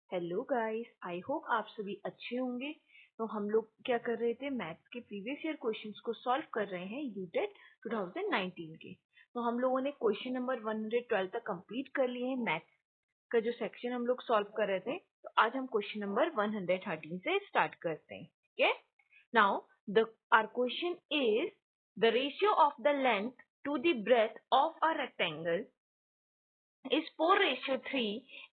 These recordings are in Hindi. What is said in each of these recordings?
हेलो गाइस, आई होप आप सभी अच्छे होंगे। तो हम लोग क्या कर रहे थे, मैथ्स के प्रीवियस ईयर क्वेश्चंस को सॉल्व कर रहे हैं यूटेट 2019 के। तो हम लोगों ने क्वेश्चन नंबर 112 तक कंप्लीट कर लिए हैं। मैथ्स का जो सेक्शन हम लोग सॉल्व कर रहे थे, तो आज हम क्वेश्चन नंबर 113 से स्टार्ट करते हैं। ठीक है, now the our question is the ratio of the length to the breadth of a rectangle is 4:3.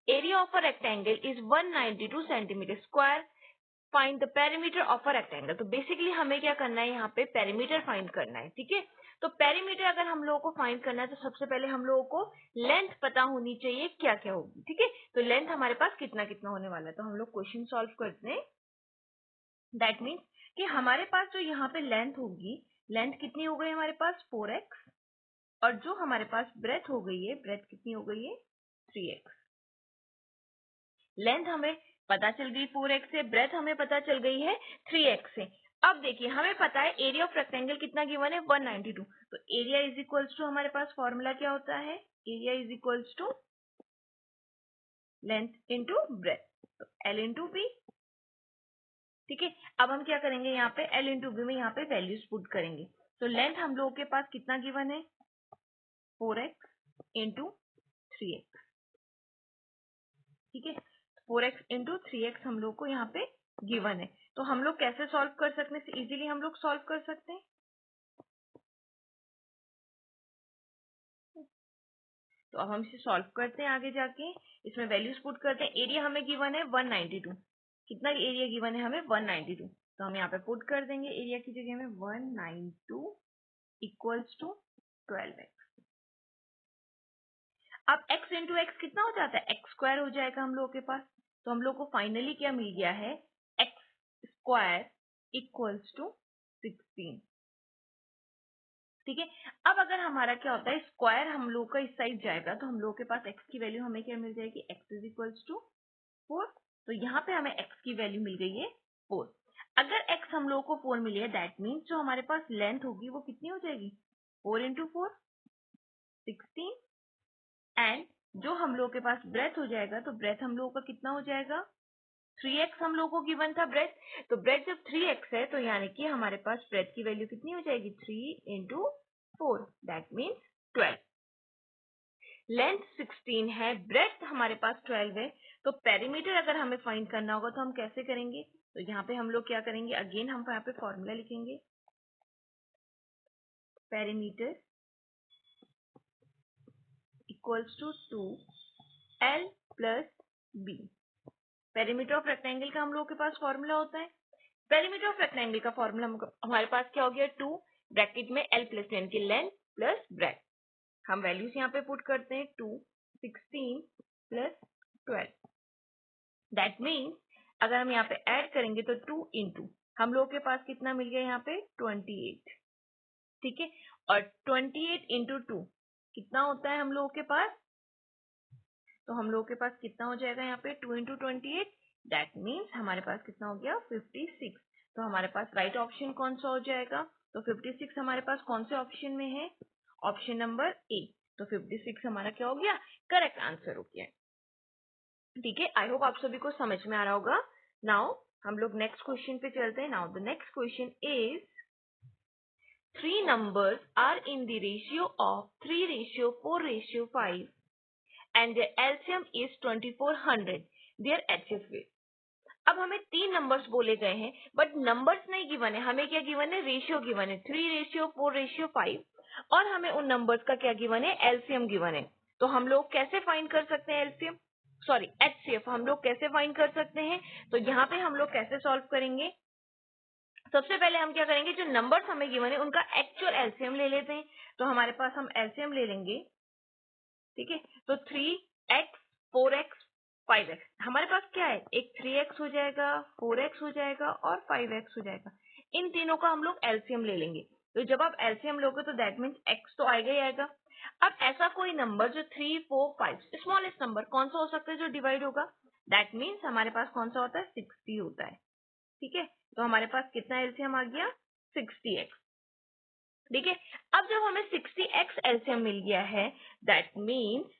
Area of a rectangle is 192 centimeter square. Find the perimeter of a rectangle. तो बेसिकली हमें क्या करना है, यहाँ पे पेरीमीटर फाइंड करना है। ठीक है, तो पेरीमीटर अगर हम लोगों को फाइंड करना है तो सबसे पहले हम लोगों को लेंथ पता होनी चाहिए क्या क्या होगी। ठीक है, तो लेंथ हमारे पास कितना कितना होने वाला है, तो हम लोग क्वेश्चन सॉल्व करते हैं। दैट मीन्स कि हमारे पास जो यहाँ पे लेंथ होगी, लेंथ कितनी हो गई हमारे पास 4x, और जो हमारे पास ब्रेथ हो गई है, ब्रेथ कितनी हो गई है 3x। लेंथ हमें पता चल गई 4x से, ब्रेथ हमें पता चल गई है 3x से। अब देखिए हमें पता है एरिया ऑफ रेक्टेंगल कितना गिवन है 192। तो एरिया इज इक्वल्स टू, हमारे पास फॉर्मूला क्या होता है, area is equals to length into breadth, तो L इंटू बी। ठीक है, अब हम क्या करेंगे, यहाँ पे L इंटू बी में यहाँ पे वैल्यूज पुट करेंगे। तो लेंथ हम लोगों के पास कितना गिवन है 4x इंटू 3x। ठीक है, 4x इंटू 3x हम लोग को यहाँ पे गिवन है। तो हम लोग कैसे सॉल्व कर सकते हैं, इजीली हम लोग सॉल्व कर सकते हैं। तो अब हम इसे सॉल्व करते हैं आगे जाके, इसमें वैल्यूज पुट करते हैं। एरिया हमें गिवन है 192, कितना एरिया गिवन है हमें 192, तो हम यहाँ पे पुट कर देंगे एरिया की जगह में 192 इक्वल्स टू 12x। अब x इंटू एक्स कितना हो जाता है, एक्स स्क्वायर हो जाएगा हम लोगों के पास। तो हम लोग को फाइनली क्या मिल गया है, एक्स स्क्वायर इक्वल्स टू 16। ठीक है, अब अगर हमारा क्या होता है, स्क्वायर हम लोग का इस साइड जाएगा तो हम लोग के पास x की वैल्यू हमें क्या मिल जाएगी, x इज इक्वल्स टू 4। तो यहाँ पे हमें x की वैल्यू मिल गई है 4। अगर x हम लोग को 4 मिली है, दैट मीन्स जो हमारे पास लेंथ होगी वो कितनी हो जाएगी, 4 इंटू 4 16। एंड जो हम लोग के पास ब्रेथ हो जाएगा, तो ब्रेथ हम लोगों का कितना हो जाएगा, 3x हम लोगों को गिवन था ब्रेथ। तो ब्रेथ जब 3x है, तो यानी कि हमारे पास ब्रेथ की वैल्यू कितनी हो जाएगी, 3 इंटू 4, दैट मीन्स 12। लेंथ 16 है, ब्रेथ हमारे पास 12 है। तो पेरीमीटर अगर हमें फाइंड करना होगा तो हम कैसे करेंगे, तो यहाँ पे हम लोग क्या करेंगे, अगेन हम यहाँ पे फॉर्मूला लिखेंगे, perimeter equals to 2L plus B. Perimeter of rectangle का हम लोग के पास फॉर्मूला होता है, पेरीमीटर ऑफ रेक्टेंगल का फॉर्मूला हमारे पास क्या हो गया, 2 ब्रैकेट में L प्लस यानी कि लेंथ प्लस ब्रेथ। हम वैल्यूज यहाँ पे पुट करते हैं, 2 16 प्लस 12, दैट मीन्स अगर हम यहाँ पे ऐड करेंगे तो 2 इंटू हम लोग के पास कितना मिल गया यहाँ पे 28। ठीक है, और 28 इंटू 2 कितना होता है हम लोगों के पास, तो हम लोगों के पास कितना हो जाएगा यहाँ पे 2 इंटू 28, दैट मीन्स हमारे पास कितना हो गया 56। तो हमारे पास राइट ऑप्शन कौन सा हो जाएगा, तो 56 हमारे पास कौन से ऑप्शन में है, ऑप्शन नंबर ए। तो 56 हमारा क्या हो गया, करेक्ट आंसर हो गया। ठीक है, आई होप आप सभी को समझ में आ रहा होगा। नाउ हम लोग नेक्स्ट क्वेश्चन पे चलते हैं। Now the next question is 3 numbers are in the ratio of 3:4:5 and their LCM is 2400, their HF is। अब हमें 3 नंबर्स बोले गए हैं, बट नंबर्स नहीं गिवन है, हमें क्या गिवन है, रेशियो गिवन है 3:4:5, और हमें उन नंबर्स का क्या गिवन है, एलसीएम गिवन है। तो हम लोग कैसे फाइंड कर सकते हैं एलसीएम, सॉरी एचसीएफ हम लोग कैसे फाइंड कर सकते हैं, तो यहाँ पे हम लोग कैसे सॉल्व करेंगे, सबसे पहले हम क्या करेंगे, जो नंबर्स हमें गिवन है उनका एक्चुअल एलसीएम ले लेते हैं। तो हमारे पास हम एलसीएम ले लेंगे। ठीक है, तो 3x 4x 5x हमारे पास क्या है, एक 3x हो जाएगा, 4x हो जाएगा और 5x हो जाएगा। इन तीनों का हम लोग एलसीएम ले लेंगे। तो जब आप एलसीएम लोगे तो दैट मीन्स x तो आएगा ही आएगा। अब ऐसा कोई नंबर जो 3 4 5 स्मॉलेस्ट नंबर कौन सा हो सकता है जो डिवाइड होगा, दैट मीन्स हमारे पास कौन सा होता है, 60 होता है। ठीक है, तो हमारे पास कितना एलसीएम आ गया, 60x। ठीक है, अब जब हमें 60x एलसीएम मिल गया है, दैट मीन्स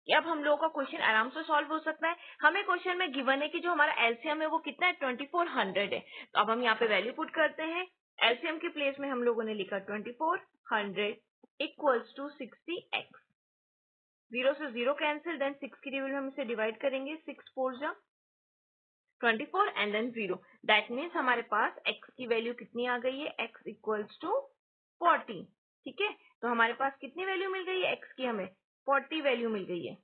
कि अब हम लोगों का क्वेश्चन आराम से सॉल्व हो सकता है। हमें क्वेश्चन में गिवन है कि जो हमारा एलसीएम है वो कितना है, 2400 है। तो अब हम यहाँ पे वैल्यू पुट करते हैं। एलसीएम के प्लेस में हम लोगों ने लिखा 2400 इक्वल्स टू 60x। 0 से 0 कैंसिल, देन 6 की टेबल में हम इसे डिवाइड करेंगे। 6 4 जा 24 एंड देन 0। दैट मीन्स हमारे पास x की वैल्यू कितनी आ गई है, x इक्वल्स टू 40। ठीक है, तो हमारे पास कितनी वैल्यू मिल गई है x की, हमें 40 वैल्यू मिल गई है।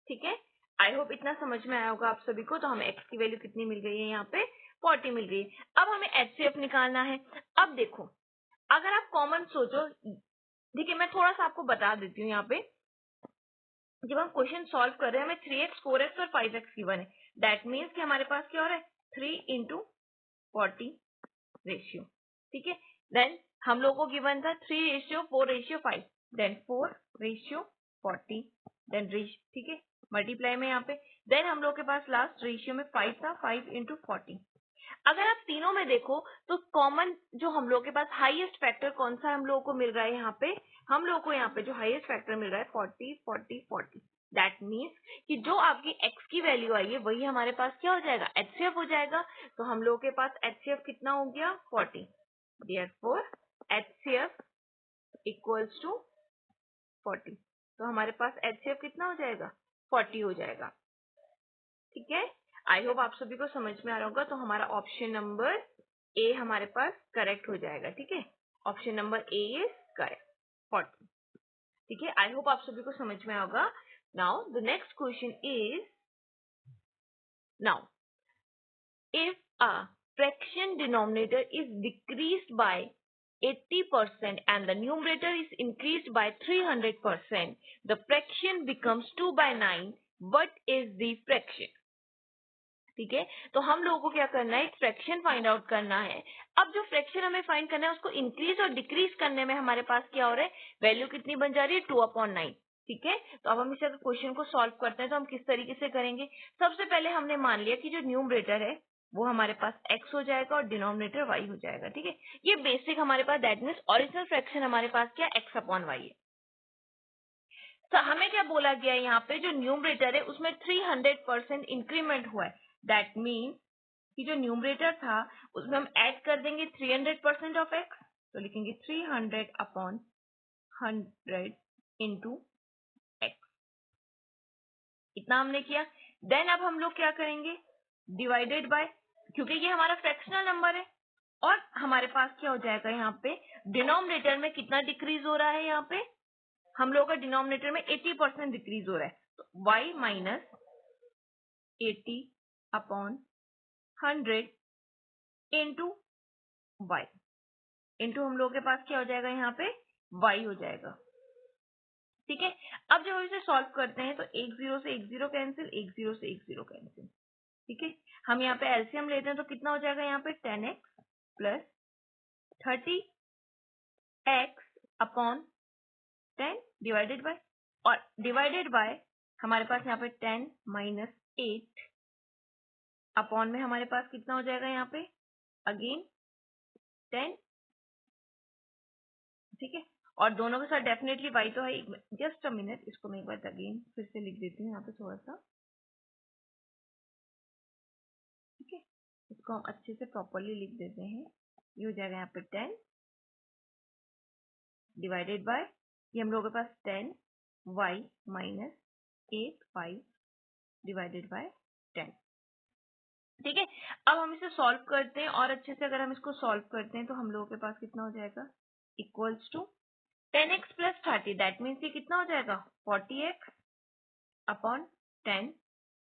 ठीक है, आई होप इतना समझ में आया होगा आप सभी को। तो हमें x की वैल्यू कितनी मिल गई है, यहाँ पे 40 मिल गई है। अब हमें HCF निकालना है। अब देखो, अगर आप कॉमन सोचो, देखिए मैं थोड़ा सा आपको बता देती हूँ। यहाँ पे जब हम क्वेश्चन सॉल्व कर रहे हैं, हमें 3x 4x और 5x गिवन है। दैट मीन्स कि हमारे पास क्या हो रहा है, 3 into 40 रेशियो। ठीक है, देन हम लोगों को गिवन था 3:4:5, देन 4:40, देन रेशियो। ठीक है, मल्टीप्लाई में यहाँ पे, देन हम लोग के पास लास्ट रेशियो में 5 था, 5 into 40। अगर आप तीनों में देखो तो कॉमन जो हम लोग के पास हाईएस्ट फैक्टर कौन सा हम लोगों को मिल रहा है, यहाँ पे हम लोग को यहाँ पे जो हाईएस्ट फैक्टर मिल रहा है 40 40 40। दैट मीन्स कि जो आपकी x की वैल्यू आई है वही हमारे पास क्या हो जाएगा, HCF हो जाएगा। तो हम लोग के पास HCF कितना हो गया, 40। Therefore HCF equals to 40। तो हमारे पास HCF कितना हो जाएगा, 40 हो जाएगा। ठीक है, आई होप आप सभी को समझ में आ रहा होगा। तो हमारा ऑप्शन नंबर ए हमारे पास करेक्ट हो जाएगा। ठीक है, option number A is correct, 40। ठीक है, आई होप आप सभी को समझ में होगा। Now the next question is, now if a fraction denominator is decreased bye 80% and the numerator is increased by 300%, the fraction becomes 2/9. What is the fraction? ठीक है, तो हम लोगों को क्या करना है, एक फ्रैक्शन फाइंड आउट करना है। अब जो फ्रैक्शन हमें फाइंड करना है उसको इंक्रीज और डिक्रीज करने में हमारे पास क्या हो रहा है, वैल्यू कितनी बन जा रही है, 2/9। ठीक है, तो अब हम इसे अगर क्वेश्चन को सॉल्व करते हैं तो हम किस तरीके से करेंगे। सबसे पहले हमने मान लिया कि जो न्यूमरेटर है वो हमारे पास x हो जाएगा और डिनोमिनेटर y हो जाएगा। ठीक है, ये बेसिक हमारे पास, दैट मीन्स ओरिजिनल फ्रैक्शन हमारे पास क्या, x/y है। तो हमें क्या बोला गया है, यहाँ पे जो न्यूमरेटर है उसमें 300% इंक्रीमेंट हुआ है। दैट मीन्स कि जो न्यूमरेटर था उसमें हम ऐड कर देंगे 300% ऑफ x। तो लिखेंगे 300/100 इंटू x। इतना हमने किया। देन अब हम लोग क्या करेंगे, डिवाइडेड बाय, क्योंकि ये हमारा फ्रैक्शनल नंबर है और हमारे पास क्या हो जाएगा, यहाँ पे डिनोमिनेटर में कितना डिक्रीज हो रहा है, यहाँ पे हम लोग का डिनोमिनेटर में 80% डिक्रीज हो रहा है। तो y minus 80/100 into y, into हम लोग के पास क्या हो जाएगा, यहाँ पे y हो जाएगा। ठीक है, अब जब हम इसे सॉल्व करते हैं तो 1 0 से 1 0 कैंसिल, 1 0 से 1 0 कैंसिल। ठीक है, हम यहाँ पे एलसीएम लेते हैं तो कितना हो जाएगा, यहाँ पे 10x plus 30x/10 divided by, और डिवाइडेड बाय हमारे पास यहाँ पे 10 माइनस 8 अपॉन में हमारे पास कितना हो जाएगा, यहाँ पे अगेन 10। ठीक है, और दोनों के साथ डेफिनेटली y तो है। जस्ट अ मिनट, इसको मैं एक बार अगेन फिर से लिख देती हूँ यहाँ पे थोड़ा सा। ठीक है, इसको हम अच्छे से प्रॉपरली लिख देते हैं। ये हो जाएगा यहाँ पे 10 डिवाइडेड बाय, ये हम लोगों के पास 10 y माइनस 8 डिवाइडेड बाय 10। ठीक है, अब हम इसे सॉल्व करते हैं और अच्छे से अगर हम इसको सॉल्व करते हैं तो हम लोगों के पास कितना हो जाएगा, equals to 10x plus 30। That means ये कितना हो जाएगा, 40x/10।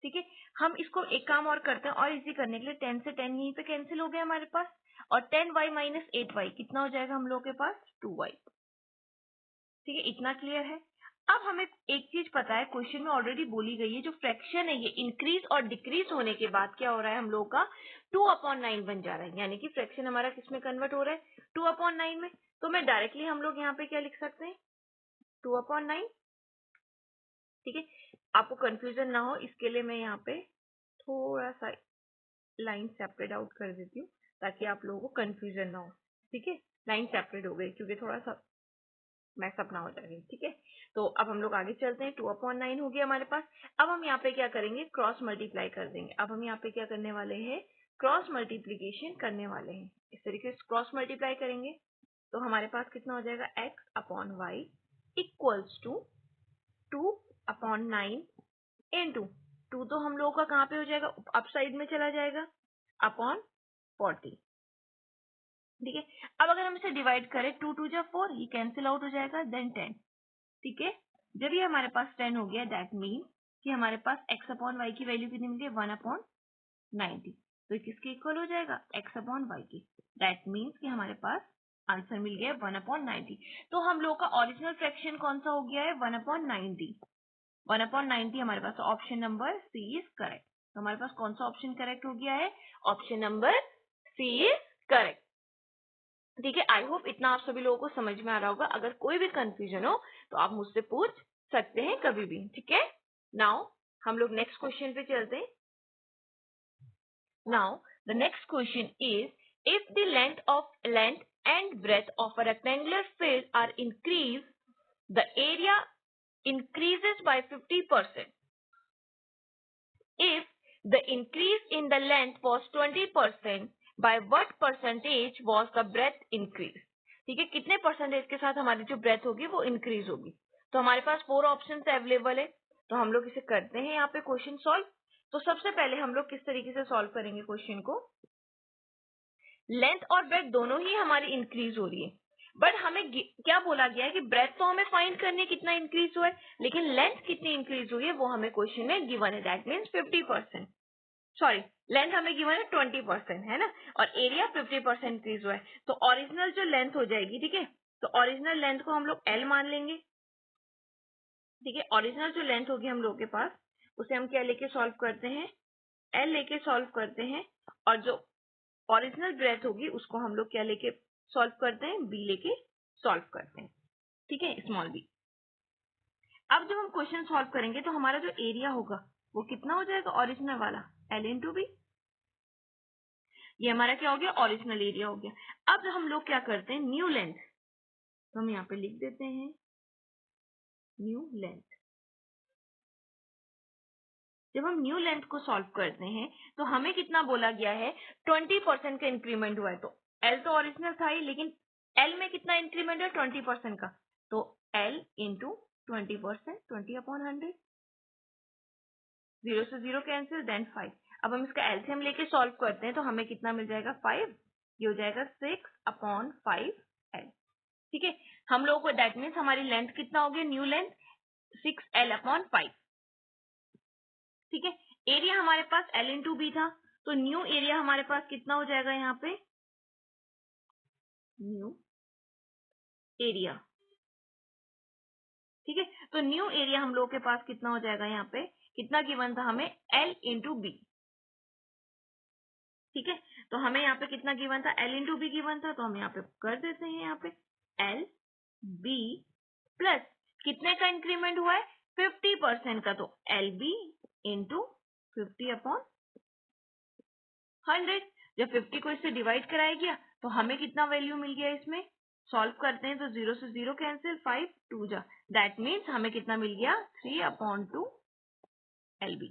ठीक है, हम इसको एक काम और करते हैं और इजी करने के लिए 10 से 10 यहीं पे कैंसिल हो गया हमारे पास, और 10y माइनस 8y कितना हो जाएगा हम लोग के पास, 2y। ठीक है, इतना क्लियर है। अब हमें एक चीज पता है, क्वेश्चन में ऑलरेडी बोली गई है, जो फ्रैक्शन है ये इंक्रीज और डिक्रीज होने के बाद क्या हो रहा है, हम लोग का 2/9 बन जा रहा है। यानी कि फ्रैक्शन हमारा किस में कन्वर्ट हो रहा है, 2/9 में। तो मैं डायरेक्टली हम लोग यहाँ पे क्या लिख सकते हैं, 2/9। ठीक है, आपको कंफ्यूजन ना हो इसके लिए मैं यहाँ पे थोड़ा सा लाइन सेपरेट आउट कर देती हूँ ताकि आप लोगों को कंफ्यूजन ना हो। ठीक है, लाइन सेपरेट हो गई क्योंकि थोड़ा सा मैसअप ना हो जाएगी, ठीक है। तो अब हम लोग आगे चलते हैं, 2/9 हो गया हमारे पास। अब हम यहाँ पे क्या करेंगे, क्रॉस मल्टीप्लाई कर देंगे। अब हम यहाँ पे क्या करने वाले हैं, क्रॉस मल्टीप्लीकेशन करने वाले हैं। इस तरीके से क्रॉस मल्टीप्लाई करेंगे तो हमारे पास कितना हो जाएगा, x/y इक्वल्स टू 2/9 इंटू 2 तो हम लोगों का कहाँ पे हो जाएगा, अप साइड में चला जाएगा, अपॉन 40, ठीक है। अब अगर हम इसे डिवाइड करें, 2 2 जा 4, ये कैंसिल आउट हो जाएगा, देन 10, ठीक है। जब ये हमारे पास 10 हो गया, दैट मीन कि हमारे पास x/y की वैल्यू कितनी मिल गई, 1/90। तो ये किसके इक्वल हो जाएगा, x/y की। दैट मीन्स कि हमारे पास आंसर मिल गया 1/90। तो हम लोग का ओरिजिनल फ्रैक्शन कौन सा हो गया है, 1/90। 1/90 हमारे पास option number C is correct. तो हमारे पास कौन सा ऑप्शन करेक्ट हो गया है, option number C is correct, ठीक है। आई होप इतना आप सभी लोगों को समझ में आ रहा होगा। अगर कोई भी कंफ्यूजन हो तो आप मुझसे पूछ सकते हैं कभी भी, ठीक है। नाउ हम लोग नेक्स्ट क्वेश्चन पे चलते हैं। Now the next question is, if the length and breadth of a rectangular field are increase, the area increases by 50%. If the increase in the length was 20%, by what percentage was the breadth increase? ठीक है, कितने परसेंटेज के साथ हमारी जो ब्रेथ होगी वो इंक्रीज होगी। तो हमारे पास 4 ऑप्शन अवेलेबल है, तो हम लोग इसे करते हैं यहाँ पे क्वेश्चन सॉल्व। तो सबसे पहले हम लोग किस तरीके से सॉल्व करेंगे क्वेश्चन को, लेंथ और ब्रेथ दोनों ही हमारी इंक्रीज हो रही है, बट हमें क्या बोला गया है कि ब्रेथ तो हमें फाइंड करनी है कितना इंक्रीज हुआ है, लेकिन लेंथ कितनी इंक्रीज हुई है वो हमें क्वेश्चन में गिवन है। दैट मीन्स 50%, सॉरी लेंथ हमें गिवन है 20% है ना, और एरिया 50% इंक्रीज हुआ है। तो ओरिजिनल जो लेंथ हो जाएगी, ठीक है, तो ओरिजिनल लेंथ को हम लोग L मान लेंगे, ठीक है। ओरिजिनल जो लेंथ होगी हम लोग के पास, उसे हम क्या लेके सॉल्व करते हैं, L लेके सॉल्व करते हैं, और जो ओरिजिनल ब्रेथ होगी उसको हम लोग क्या लेके सॉल्व करते हैं, बी लेके सॉल्व करते हैं, ठीक है, स्मॉल बी। अब जब हम क्वेश्चन सॉल्व करेंगे तो हमारा जो एरिया होगा वो कितना हो जाएगा, ओरिजिनल वाला L इंटू बी। ये हमारा क्या हो गया, ओरिजिनल एरिया हो गया। अब हम लोग क्या करते हैं, न्यू लेंथ, तो हम यहाँ पे लिख देते हैं न्यू लेंथ। जब हम न्यू लेंथ को सॉल्व करते हैं तो हमें कितना बोला गया है, 20% का इंक्रीमेंट हुआ है। तो L तो ओरिजिनल था ही, लेकिन L में कितना इंक्रीमेंट है, 20% का। तो L इंटू 20%, 20/100, 0 से 0 कैंसिल, देन 5। अब हम इसका एलसीएम लेके सॉल्व करते हैं तो हमें कितना मिल जाएगा, 5। ये हो जाएगा 6/5L, ठीक है। हम लोगों को दैट मीन्स हमारी लेंथ कितना हो गया, न्यू लेंथ 6L/5, ठीक है। एरिया हमारे पास L इंटू बी था, तो न्यू एरिया हमारे पास कितना हो जाएगा, यहाँ पे न्यू एरिया, ठीक है। तो न्यू एरिया हम लोगों के पास कितना हो जाएगा, यहाँ पे कितना गिवन था हमें, L इंटू बी, ठीक है। तो हमें यहाँ पे कितना गिवन था, L इंटू बी गिवन था, तो हम यहाँ पे कर देते हैं, यहाँ पे L B प्लस कितने का इंक्रीमेंट हुआ है, 50% का, तो LB इंटू 50/100। जब 50 को इससे डिवाइड कराया गया तो हमें कितना वैल्यू मिल गया, इसमें सॉल्व करते हैं तो 0 से 0 कैंसिल, 5 2 जा, दैट मीन्स हमें कितना मिल गया, 3/2 LB,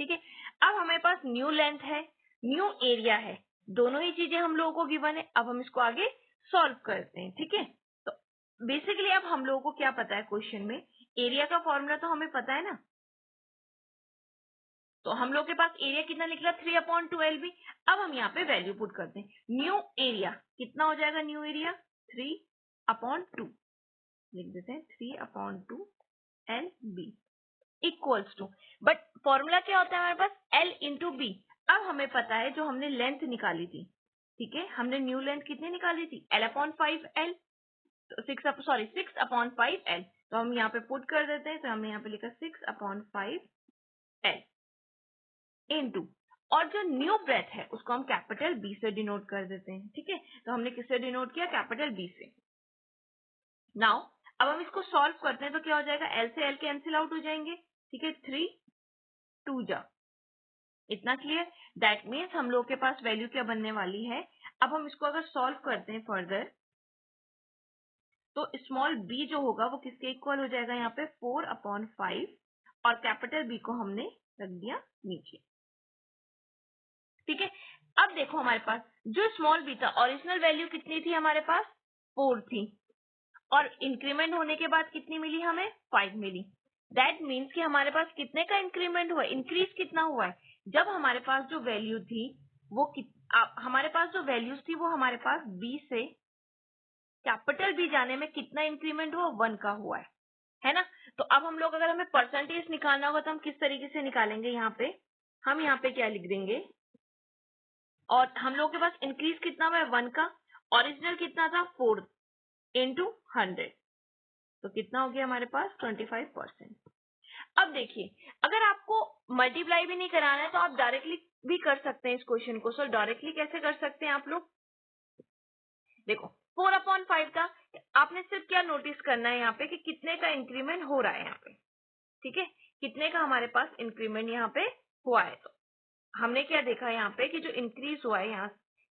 ठीक है। अब हमारे पास न्यू लेंथ है, न्यू एरिया है, दोनों ही चीजें हम लोगों को गिवन है। अब हम इसको आगे सॉल्व करते हैं, ठीक है। तो बेसिकली अब हम लोगों को क्या पता है, क्वेश्चन में एरिया का फॉर्मूला तो हमें पता है ना, तो हम लोग के पास एरिया कितना निकला, 3/2 LB। अब हम यहाँ पे वैल्यू पुट करते हैं, न्यू एरिया कितना हो जाएगा, न्यू एरिया 3/2 लिख देते हैं, 3/2 LB equals to, but formula क्या होता है हमारे पास, L इंटू बी। अब हमें पता है जो हमने लेंथ निकाली थी, ठीक है, हमने न्यू लेंथ कितनी निकाली थी, L/5L, तो 6/5L। तो हम यहाँ पे पुट कर देते हैं, तो हमने यहाँ पे लिखा 6/5L इंटू, और जो न्यू ब्रेथ है उसको हम कैपिटल बी से डिनोट कर देते हैं, ठीक है। तो हमने किससे डिनोट किया, कैपिटल बी से। नाउ अब हम इसको सॉल्व करते हैं तो क्या हो जाएगा, L से L कैंसिल आउट हो जाएंगे, ठीक है, 3 2 जा, इतना क्लियर। दैट मीन्स हम लोग के पास वैल्यू क्या बनने वाली है। अब हम इसको अगर सॉल्व करते हैं फर्दर तो स्मॉल b जो होगा वो किसके इक्वल हो जाएगा यहाँ पे 4/5 और कैपिटल B को हमने रख दिया नीचे। ठीक है, अब देखो हमारे पास जो स्मॉल b था ओरिजिनल वैल्यू कितनी थी हमारे पास 4 थी और इंक्रीमेंट होने के बाद कितनी मिली हमें 5 मिली। दैट मीन्स कि हमारे पास कितने का इंक्रीमेंट हुआ, इंक्रीज कितना हुआ है। जब हमारे पास जो वैल्यू थी वो हमारे पास जो वैल्यूज थी वो हमारे पास b से कैपिटल B जाने में कितना इंक्रीमेंट हुआ 1 का हुआ है ना। तो अब हम लोग अगर हमें परसेंटेज निकालना होगा तो हम किस तरीके से निकालेंगे, यहाँ पे हम यहाँ पे क्या लिख देंगे, और हम लोग के पास इंक्रीज कितना हुआ है 1 का, ओरिजिनल कितना था 4 इंटू 100, तो कितना हो गया हमारे पास 25%। अब देखिए अगर आपको मल्टीप्लाई भी नहीं कराना है तो आप डायरेक्टली भी कर सकते हैं इस क्वेश्चन को। सो डायरेक्टली कैसे कर सकते हैं आप लोग, देखो 4/5 का आपने सिर्फ क्या नोटिस करना है यहाँ पे कि कितने का इंक्रीमेंट हो रहा है यहाँ पे। ठीक है, कितने का हमारे पास इंक्रीमेंट यहाँ पे हुआ है। तो हमने क्या देखा यहाँ पे कि जो इंक्रीज हुआ है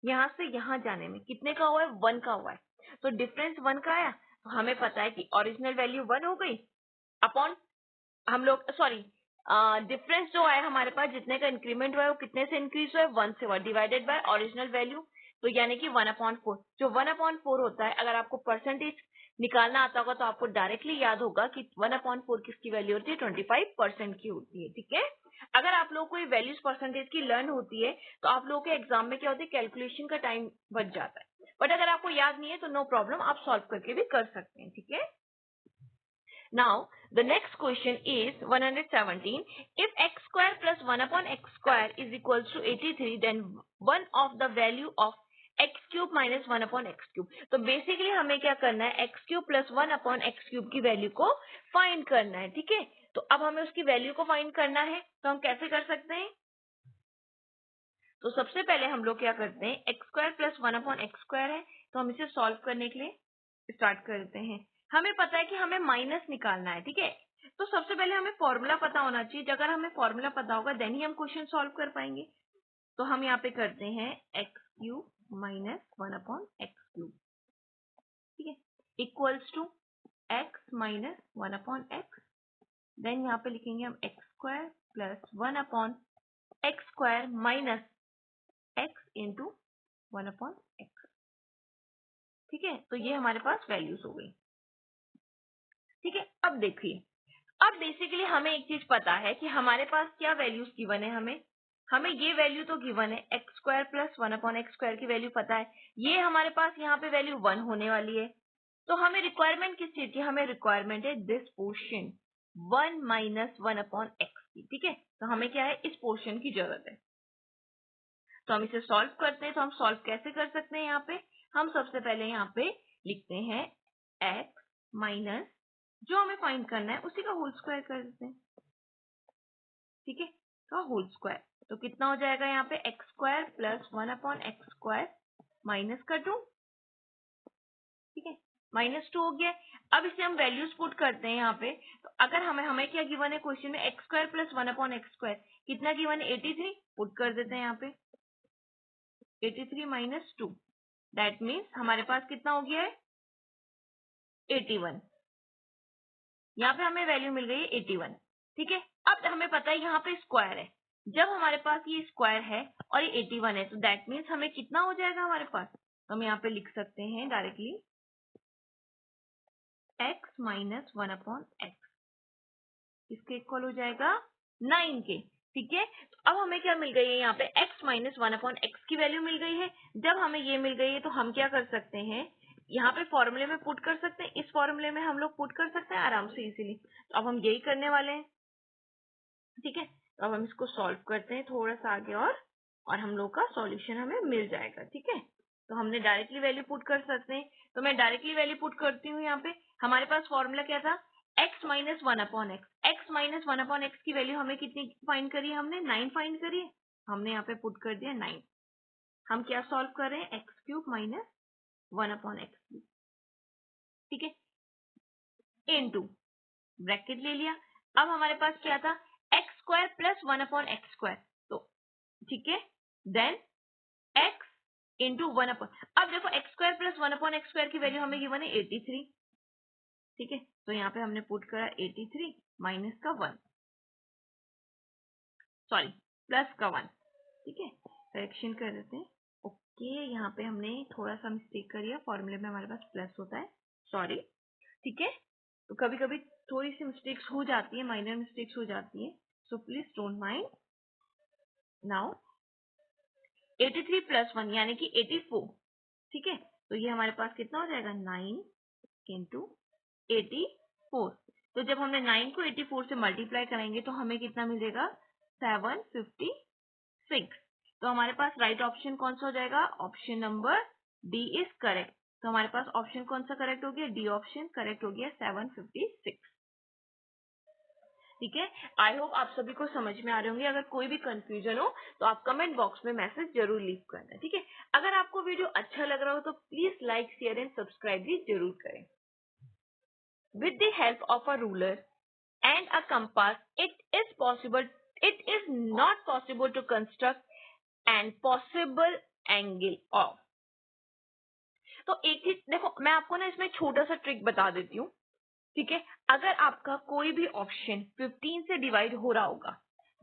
यहाँ से यहाँ जाने में कितने का हुआ है 1 का हुआ है, तो डिफरेंस 1 का आया। तो हमें पता है कि ओरिजिनल वैल्यू 1 हो गई अपॉन हम लोग डिफरेंस जो है हमारे पास जितने का इंक्रीमेंट हुआ है वो कितने से इंक्रीज हुआ है 1 से हुआ, डिवाइडेड बाय ओरिजिनल वैल्यू, तो यानी कि 1/4। जो 1/4 होता है अगर आपको परसेंटेज निकालना आता होगा तो आपको डायरेक्टली याद होगा कि 1/4 किसकी वैल्यू होती है 25% की होती है। ठीक है, अगर आप लोगों को ये वैल्यूज परसेंटेज की लर्न होती है तो आप लोगों के एग्जाम में क्या होती है कैलकुलेशन का टाइम बच जाता है। बट अगर आपको याद नहीं है तो नो प्रॉब्लम, आप सॉल्व करके भी कर सकते हैं। ठीक है, now the next question is 117. If x square plus 1/x square is equals to 83, then one of the value of x cube minus 1/x cube. तो बेसिकली हमें क्या करना है x cube plus 1/x cube की वैल्यू को फाइंड करना है। ठीक है, तो अब हमें उसकी वैल्यू को फाइंड करना है तो हम कैसे कर सकते हैं, तो सबसे पहले हम लोग क्या करते हैं x square plus 1/x square है तो हम इसे सॉल्व करने के लिए स्टार्ट करते हैं। हमें पता है कि हमें माइनस निकालना है। ठीक है, तो सबसे पहले हमें फॉर्मूला पता होना चाहिए। अगर हमें फॉर्मूला पता होगा देन ही हम क्वेश्चन सॉल्व कर पाएंगे। तो हम यहाँ पे करते हैं x cube minus 1/x cube, ठीक है, equals to X minus 1/x, then यहाँ पे लिखेंगे हम X square plus 1/x square minus x into 1/x। ठीक है, तो ये हमारे पास वैल्यूज हो गई। ठीक है, अब देखिए, अब बेसिकली हमें एक चीज पता है कि हमारे पास क्या वैल्यूज गिवन है, हमें ये वैल्यू तो गिवन है x square plus 1/x square की वैल्यू पता है, ये हमारे पास यहाँ पे वैल्यू 1 होने वाली है। तो हमें रिक्वायरमेंट किस चीज की, हमें रिक्वायरमेंट है दिस पोर्शन 1 माइनस 1/x की। ठीक है, तो हमें क्या है इस पोर्शन की जरूरत है। तो हम इसे सॉल्व करते हैं। तो हम सॉल्व कैसे कर सकते हैं, यहाँ पे हम सबसे पहले यहाँ पे लिखते हैं x माइनस जो हमें फाइंड करना है उसी का होल स्क्वायर कर देते हैं। ठीक है, तो होल स्क्वायर तो कितना हो जाएगा यहाँ पे x square plus 1/x square minus का 2। ठीक है, -2 हो गया। अब इसे हम वैल्यूज पुट करते हैं यहाँ पे। तो अगर हमें क्या गिवन है क्वेश्चन में x square plus 1/x square कितना गिवन है 83, पुट कर देते हैं यहाँ पे 83 माइनस 2, दैट मीन्स हमारे पास कितना हो गया है 81। यहाँ पे हमें वैल्यू मिल गई है 81। ठीक है, अब हमें पता है यहाँ पे स्क्वायर है, जब हमारे पास ये स्क्वायर है और ये 81 है तो दैट मीन्स हमें कितना हो जाएगा हमारे पास, तो हम यहाँ पे लिख सकते हैं डायरेक्टली x माइनस 1/x, इसके इक्वल हो जाएगा 9 के। ठीक है, तो अब हमें क्या मिल गई है यहाँ पे x माइनस 1/x की वैल्यू मिल गई है। जब हमें ये मिल गई है तो हम क्या कर सकते हैं, यहाँ पे फॉर्मूले में पुट कर सकते हैं, इस फॉर्मूले में हम लोग पुट कर सकते हैं आराम से इजीली। तो अब हम यही करने वाले हैं। ठीक है, तो अब हम इसको सॉल्व करते हैं थोड़ा सा आगे और हम लोग का सॉल्यूशन हमें मिल जाएगा। ठीक है, तो हमने डायरेक्टली वैल्यू पुट कर सकते हैं, तो मैं डायरेक्टली वैल्यू पुट करती हूँ। यहाँ पे हमारे पास फॉर्मूला क्या था x minus 1/x, x minus 1/x की वैल्यू हमें कितनी फाइंड करी है, हमने 9 फाइंड करी है, हमने यहाँ पे पुट कर दिया 9। हम क्या सॉल्व कर रहे हैं एक्स क्यूब माइनस 1/x। ठीक है, इनटू ब्रैकेट ले लिया। अब हमारे पास क्या था x square plus 1/x square, तो ठीक है, देन x इंटू 1/, अब देखो x square plus 1/x square की वैल्यू हमें गिवन है 83, ठीक है, तो यहाँ पे हमने पुट करा 83 माइनस का 1, सॉरी प्लस का 1। ठीक है, करेक्शन कर देते हैं। ओके, यहाँ पे हमने थोड़ा सा मिस्टेक कर दिया, फॉर्मूले में हमारे पास प्लस होता है, सॉरी। ठीक है, तो कभी कभी थोड़ी सी मिस्टेक्स हो जाती है, माइनर मिस्टेक्स हो जाती है, so please don't mind. Now 83 plus 1 यानी कि 84। ठीक है, तो ये हमारे पास कितना हो जाएगा, 9 इंटू 84। तो जब हमने 9 को 84 से मल्टीप्लाई करेंगे तो हमें कितना मिलेगा, 756। तो हमारे पास राइट ऑप्शन कौन सा हो जाएगा, option number D is correct. तो हमारे पास ऑप्शन कौन सा करेक्ट हो गया, डी ऑप्शन करेक्ट हो गया, 756। ठीक है, आई होप आप सभी को समझ में आ रहे होंगे। अगर कोई भी कंफ्यूजन हो तो आप कमेंट बॉक्स में मैसेज जरूर लीव करना। ठीक है, अगर आपको वीडियो अच्छा लग रहा हो तो please like, share and subscribe भी जरूर करें। With the help of a ruler and a compass, it is not possible to construct an possible angle of। तो एक चीज देखो, मैं आपको ना इसमें छोटा सा ट्रिक बता देती हूँ। ठीक है, अगर आपका कोई भी ऑप्शन 15 से डिवाइड हो रहा होगा,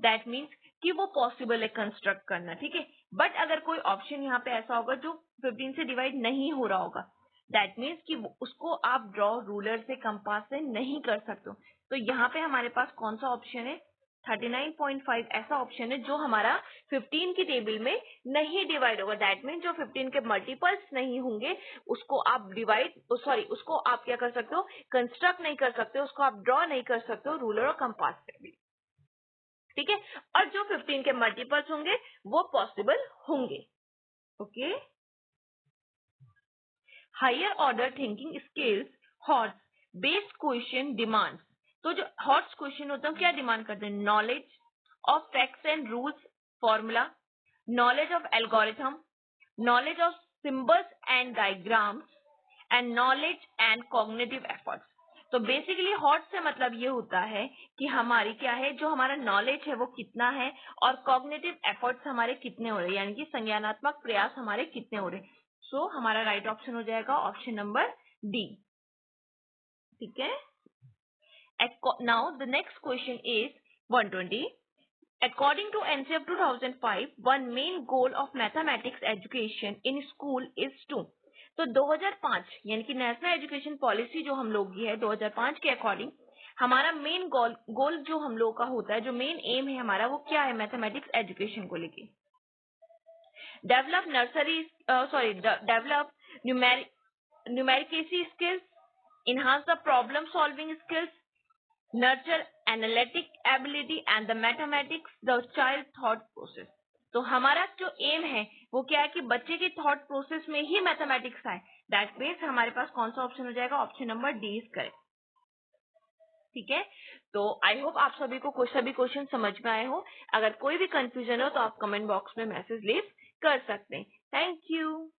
दैट मीन्स कि वो पॉसिबल है कंस्ट्रक्ट करना। ठीक है, बट अगर कोई ऑप्शन यहाँ पे ऐसा होगा जो 15 से डिवाइड नहीं हो रहा होगा, दैट मीन्स कि उसको आप ड्रॉ रूलर से, कंपास से नहीं कर सकते हो। तो यहाँ पे हमारे पास कौन सा ऑप्शन है, 39.5 ऐसा ऑप्शन है जो हमारा 15 की टेबल में नहीं डिवाइड होगा। दैट मीन्स जो 15 के मल्टीपल्स नहीं होंगे उसको आप उसको आप क्या कर सकते हो, कंस्ट्रक्ट नहीं कर सकते, उसको आप ड्रॉ नहीं कर सकते हो रूलर और कंपास से भी। ठीक है, और जो 15 के मल्टीपल्स होंगे वो पॉसिबल होंगे। Okay, higher order thinking skills HOTS based question demands. तो जो हॉट्स क्वेश्चन होता है क्या डिमांड करते हैं, knowledge of facts and rules, formula, knowledge of algorithm, knowledge of symbols and diagrams, and knowledge and cognitive efforts। तो बेसिकली हॉट से मतलब ये होता है कि हमारी क्या है, जो हमारा नॉलेज है वो कितना है और कॉग्निटिव एफर्ट्स हमारे कितने हो रहे हैं, यानी कि संज्ञानात्मक प्रयास हमारे कितने हो रहे हैं। सो हमारा राइट ऑप्शन हो जाएगा ऑप्शन नंबर डी। ठीक है, now the next question is 120। According to NCF 2005, one main goal of mathematics education in school is to। तो 2005 यानी कि नेशनल एजुकेशन पॉलिसी जो हम लोग की है 2005 के अकॉर्डिंग, हमारा मेन गोल जो हम लोग का होता है, जो मेन एम है हमारा, वो क्या है मैथमेटिक्स एजुकेशन को लेके, develop numeracy skills, enhance the problem solving skills, nurture analytic ability and the mathematics the child thought process। तो हमारा जो एम है वो क्या है कि बच्चे के थॉट प्रोसेस में ही मैथमेटिक्स आए। दैट मीन्स हमारे पास कौन सा ऑप्शन हो जाएगा, option number D is correct. ठीक है, तो आई होप आप सभी को सभी क्वेश्चन समझ में आए हो। अगर कोई भी कंफ्यूजन हो तो आप कमेंट बॉक्स में मैसेज लीव कर सकते हैं। Thank you.